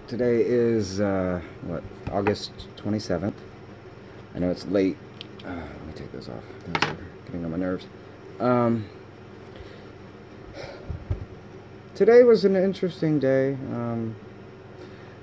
Today is, August 27th. I know it's late. Let me take those off. Those are getting on my nerves. Today was an interesting day.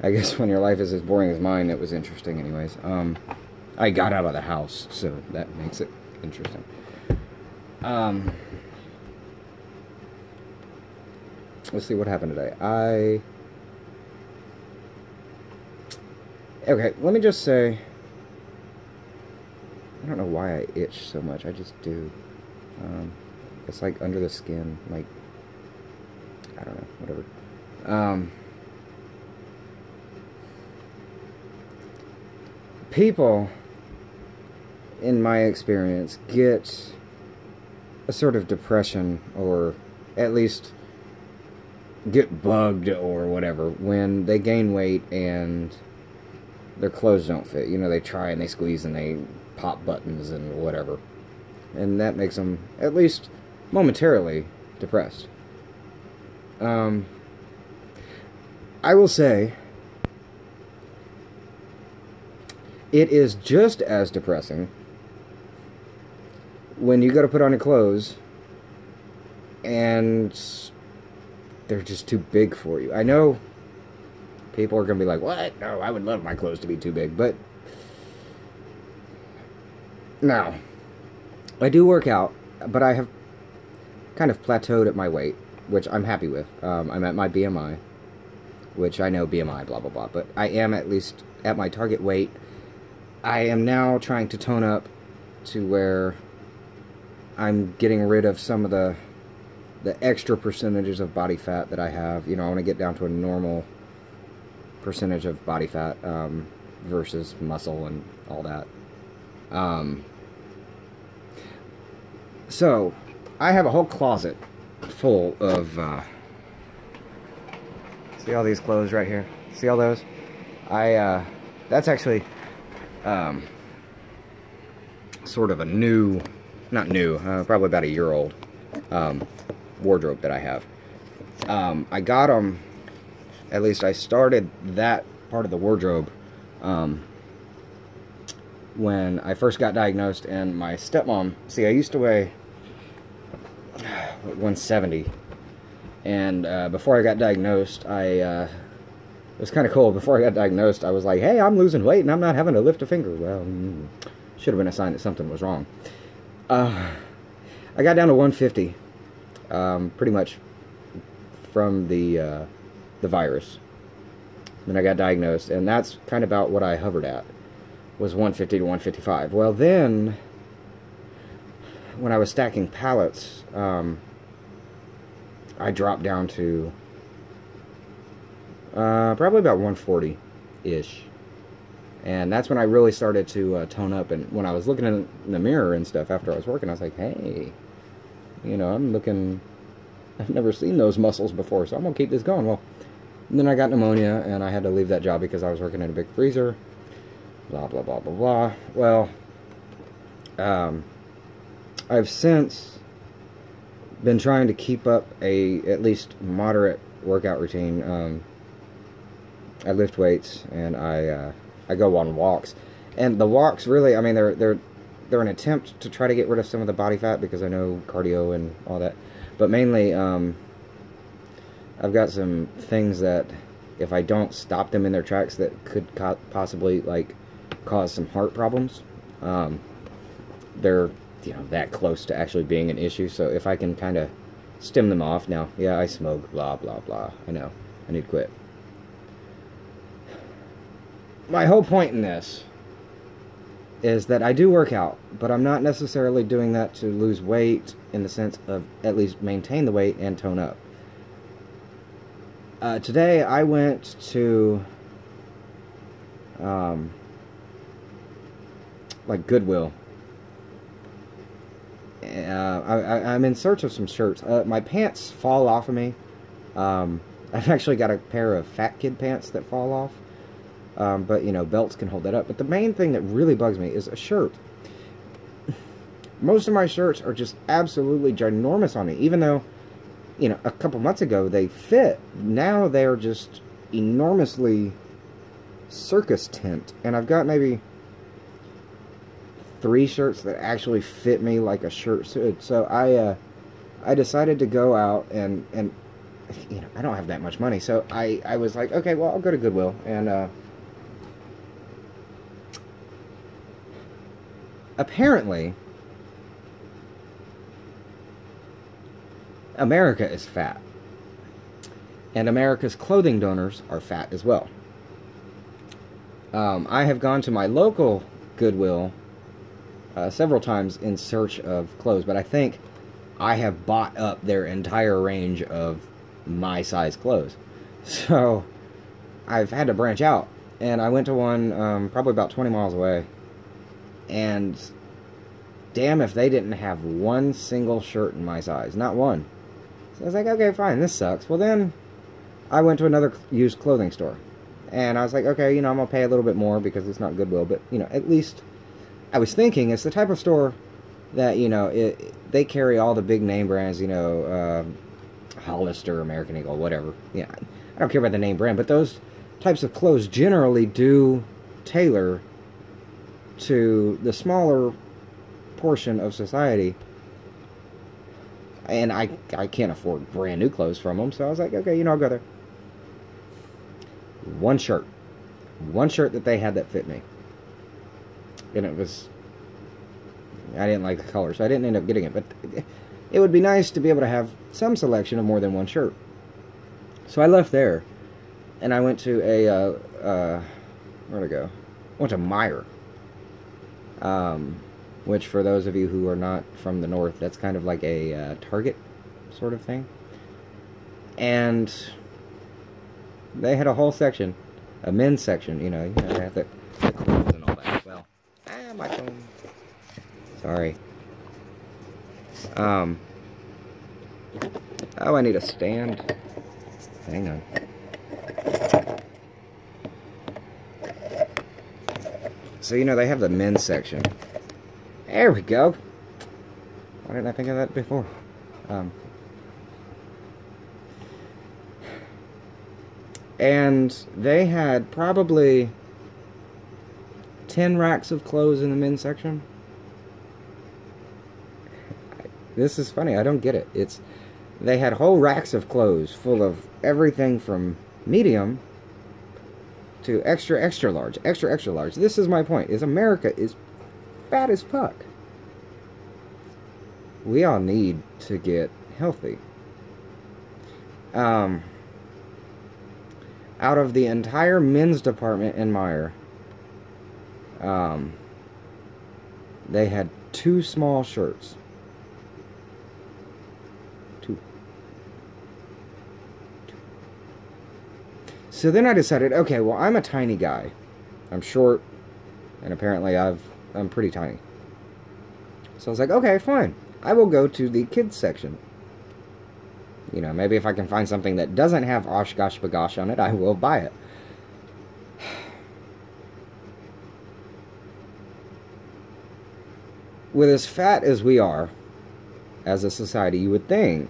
I guess when your life is as boring as mine, it was interesting anyways. I got out of the house, so that makes it interesting. Let's see what happened today. Okay, let me just say, I don't know why I itch so much, I just do. It's like under the skin, like, I don't know, whatever. People, in my experience, get a sort of depression, or at least get bugged or whatever, when they gain weight and their clothes don't fit. You know, they try and they squeeze and they pop buttons and whatever. And that makes them, at least momentarily, depressed. I will say, it is just as depressing when you go to put on your clothes and they're just too big for you. I know people are going to be like, what? No, I would love my clothes to be too big. But now, I do work out, but I have kind of plateaued at my weight, which I'm happy with. I'm at my BMI, which I know BMI, blah, blah, blah. But I am at least at my target weight. I am now trying to tone up to where I'm getting rid of some of the extra percentages of body fat that I have. You know, I want to get down to a normal percentage of body fat versus muscle and all that. So, I have a whole closet full of, see all these clothes right here? See all those? That's actually, sort of a new, not new, probably about a year old, wardrobe that I have. I got them, at least I started that part of the wardrobe, when I first got diagnosed, and my stepmom, see, I used to weigh 170, and before I got diagnosed, it was kind of cool. Before I got diagnosed, I was like, hey, I'm losing weight, and I'm not having to lift a finger. Well, should have been a sign that something was wrong. I got down to 150, pretty much from the virus. Then I got diagnosed, and that's kind of about what I hovered at, was 150 to 155. Well, then, when I was stacking pallets, I dropped down to probably about 140-ish. And that's when I really started to tone up. And when I was looking in the mirror and stuff after I was working, I was like, hey, you know, I've never seen those muscles before, so I'm going to keep this going. Well, then I got pneumonia, and I had to leave that job because I was working in a big freezer. Blah, blah, blah, blah, blah. Well, I've since been trying to keep up a at least moderate workout routine. I lift weights, and I go on walks. And the walks really, I mean, they're an attempt to try to get rid of some of the body fat, because I know cardio and all that. But mainly, I've got some things that, if I don't stop them in their tracks, that could possibly, like, cause some heart problems. They're, you know, that close to actually being an issue. So if I can kind of stem them off. Now, yeah, I smoke, blah, blah, blah. I know. I need to quit. My whole point in this is that I do work out, but I'm not necessarily doing that to lose weight, in the sense of at least maintain the weight and tone up. Today I went to like Goodwill. I'm in search of some shirts. My pants fall off of me. I've actually got a pair of fat kid pants that fall off. But, you know, belts can hold that up. But the main thing that really bugs me is a shirt. Most of my shirts are just absolutely ginormous on me. Even though, you know, a couple months ago they fit. Now they're just enormously circus tent, and I've got maybe 3 shirts that actually fit me like a shirt should. So I decided to go out and you know, I don't have that much money, so I was like, okay, well, I'll go to Goodwill, and apparently America is fat, and America's clothing donors are fat as well. I have gone to my local Goodwill several times in search of clothes, but I think I have bought up their entire range of my size clothes. So I've had to branch out, and I went to one probably about 20 miles away, and damn if they didn't have one single shirt in my size. Not one. So I was like, okay, fine, this sucks. Well, then I went to another used clothing store, and I was like, okay, you know, I'm going to pay a little bit more because it's not Goodwill, but, you know, at least I was thinking it's the type of store that, you know, they carry all the big name brands, you know, Hollister, American Eagle, whatever. Yeah, I don't care about the name brand, but those types of clothes generally do tailor to the smaller portion of society. And I can't afford brand new clothes from them, so I was like, okay, you know, I'll go there. One shirt that they had that fit me, and it was, I didn't like the color, so I didn't end up getting it, but it would be nice to be able to have some selection of more than one shirt. So I left there, and I went to a, where'd I go? I went to Meijer, which for those of you who are not from the north, that's kind of like a Target sort of thing. And they had a whole section, a men's section, you know, they have the clothes and all that. Well, my phone. Sorry. Oh, I need a stand. Hang on. So, you know, they have the men's section. There we go. Why didn't I think of that before? And they had probably 10 racks of clothes in the men's section. This is funny, I don't get it. They had whole racks of clothes full of everything from medium to extra, extra large, extra, extra large. This is my point, is America is fat as fuck. We all need to get healthy. Out of the entire men's department in Meijer, they had 2 small shirts. 2. So then I decided, okay, well, I'm a tiny guy. I'm short, and apparently I'm pretty tiny. So I was like, okay, fine. I will go to the kids section. You know, maybe if I can find something that doesn't have Oshkosh Bagosh on it, I will buy it. With as fat as we are, as a society, you would think...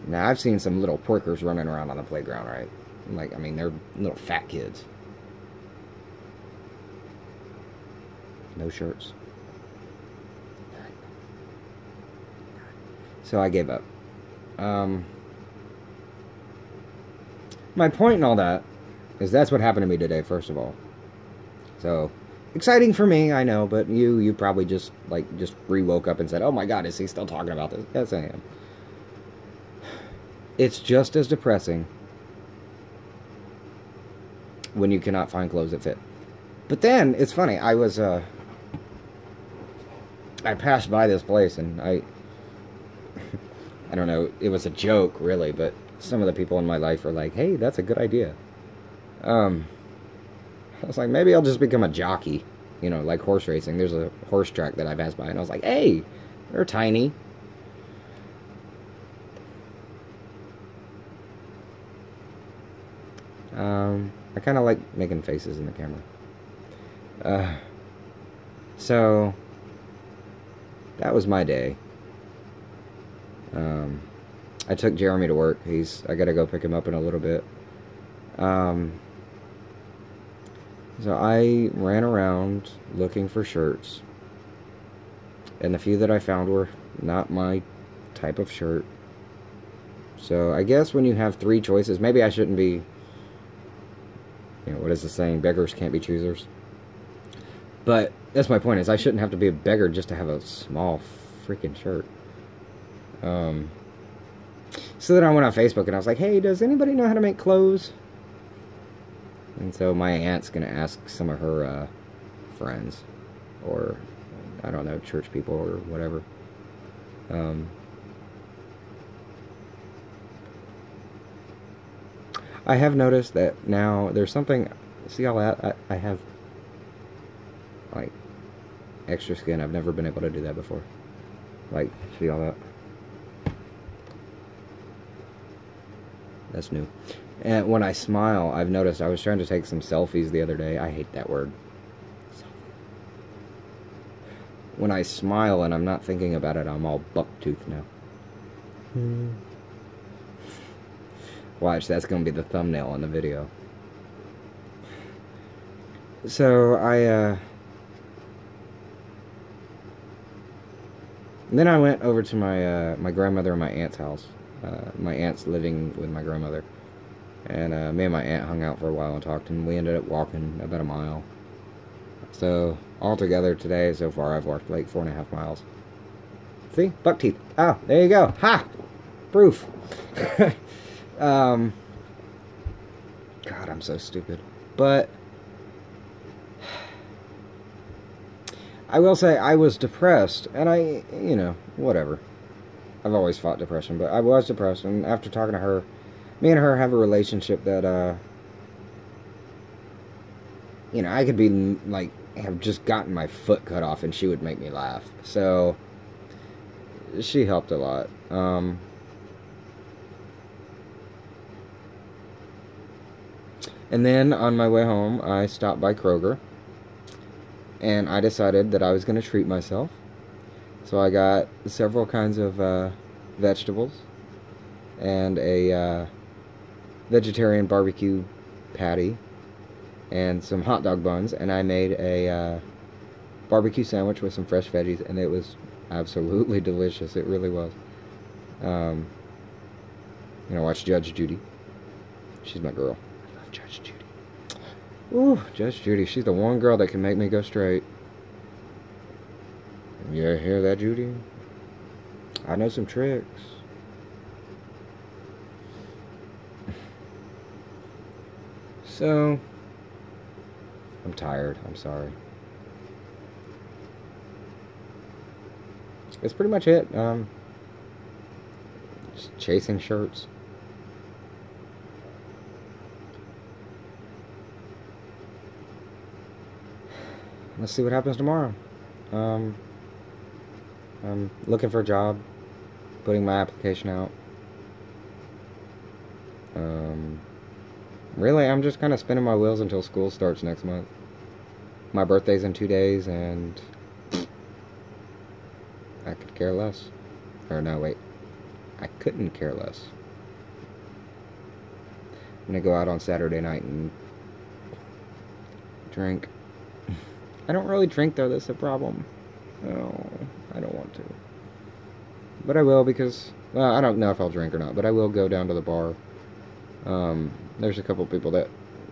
Now, I've seen some little porkers running around on the playground, right? Like, I mean, they're little fat kids. No shirts. So I gave up. My point in all that is that's what happened to me today, first of all. So, exciting for me, I know, but you probably just re-woke up and said, oh my god, is he still talking about this? Yes, I am. It's just as depressing when you cannot find clothes that fit. But then, it's funny, I passed by this place, and I don't know, it was a joke, really, but some of the people in my life are like, hey, that's a good idea. I was like, maybe I'll just become a jockey, you know, like horse racing. There's a horse track that I passed by, and I was like, hey, they're tiny. I kind of like making faces in the camera. So, that was my day. I took Jeremy to work. I gotta go pick him up in a little bit. So I ran around looking for shirts, and the few that I found were not my type of shirt. So I guess when you have 3 choices, maybe I shouldn't be, what is the saying? Beggars can't be choosers. But that's my point, is I shouldn't have to be a beggar just to have a small freaking shirt. So then I went on Facebook and I was like, hey, does anybody know how to make clothes? And so my aunt's going to ask some of her friends, or, I don't know, church people or whatever. I have noticed that now there's something, see all that? I have, like, extra skin. I've never been able to do that before. Like, see all that? That's new. And when I smile, I've noticed, I was trying to take some selfies the other day. I hate that word. When I smile and I'm not thinking about it, I'm all buck-toothed now. Watch, that's going to be the thumbnail on the video. So, then I went over to my grandmother and my aunt's house. My aunt's living with my grandmother. And me and my aunt hung out for a while and talked, and we ended up walking about a mile. So, altogether today, so far, I've walked like 4.5 miles. See? Buck teeth. Oh, there you go. Ha! Proof. God, I'm so stupid. But I will say I was depressed, and whatever. I've always fought depression, but I was depressed, and after talking to her, me and her have a relationship that, I could be, like, have just gotten my foot cut off, and she would make me laugh. So, she helped a lot. And then, on my way home, I stopped by Kroger, and I decided that I was going to treat myself. So I got several kinds of vegetables, and a vegetarian barbecue patty, and some hot dog buns, and I made a barbecue sandwich with some fresh veggies, and it was absolutely delicious. It really was. Watch Judge Judy. She's my girl. I love Judge Judy. Ooh, Judge Judy. She's the one girl that can make me go straight. You hear that, Judy? I know some tricks. So, I'm tired. I'm sorry. That's pretty much it. Just chasing shirts. Let's see what happens tomorrow. I'm looking for a job, putting my application out. Really, I'm just kind of spinning my wheels until school starts next month. My birthday's in 2 days, and I could care less. Or no, wait. I couldn't care less. I'm gonna go out on Saturday night and drink. I don't really drink, though. That's the problem. No, I don't want to. But I will, because, well, I don't know if I'll drink or not, but I will go down to the bar. There's a couple people that,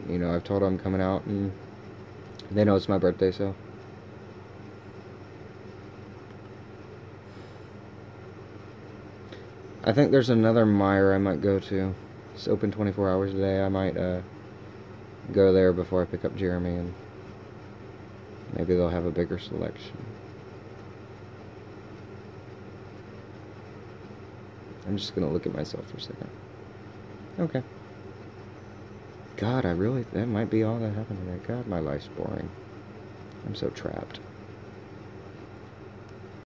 I've told them I'm coming out, and they know it's my birthday, so. I think there's another Meijer I might go to. It's open 24 hours a day. I might go there before I pick up Jeremy, and maybe they'll have a bigger selection. I'm just gonna look at myself for a second. Okay. God, that might be all that happened today. God, my life's boring. I'm so trapped.